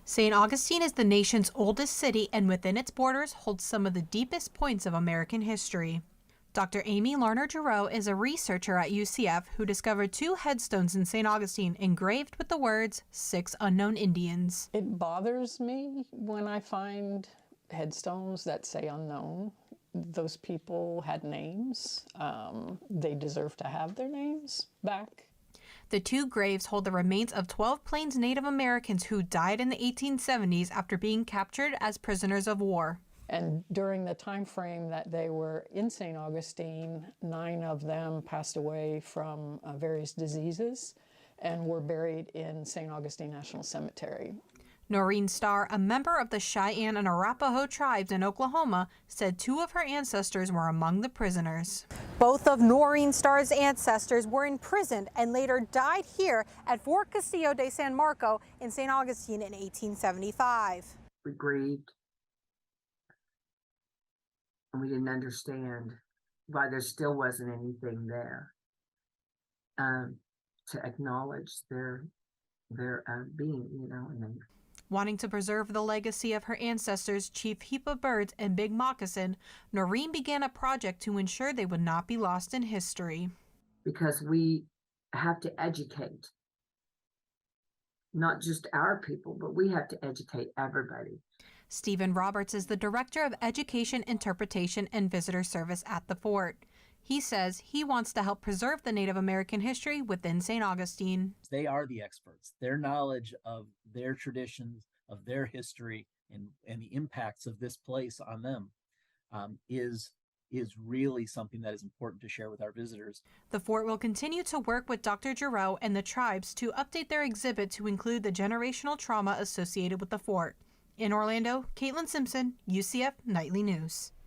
St. Augustine is the nation's oldest city and within its borders holds some of the deepest points of American history. Dr. Amy Larner-Giroux is a researcher at UCF who discovered 2 headstones in St. Augustine engraved with the words 6 unknown Indians. It bothers me when I find headstones that say unknown. Those people had names. They deserve to have their names back. The 2 graves hold the remains of 12 Plains Native Americans who died in the 1870s after being captured as prisoners of war. And during the time frame that they were in St. Augustine, 9 of them passed away from various diseases and were buried in St. Augustine National Cemetery. Noreen Starr, a member of the Cheyenne and Arapaho tribes in Oklahoma, said 2 of her ancestors were among the prisoners. Both of Noreen Starr's ancestors were imprisoned and later died here at Fort Castillo de San Marco in St. Augustine in 1875. We grieved, and we didn't understand why there still wasn't anything there to acknowledge their being, and Wanting to preserve the legacy of her ancestors, Chief Heap of Birds and Big Moccasin, Noreen began a project to ensure they would not be lost in history. Because we have to educate, not just our people, but we have to educate everybody. Stephen Roberts is the Director of Education, Interpretation, and Visitor Service at the fort. He says he wants to help preserve the Native American history within St. Augustine. They are the experts. Their knowledge of their traditions, of their history, and the impacts of this place on them is really something that is important to share with our visitors. The fort will continue to work with Dr. Giroux and the tribes to update their exhibit to include the generational trauma associated with the fort. In Orlando, Caitlin Simpson, UCF Nightly News.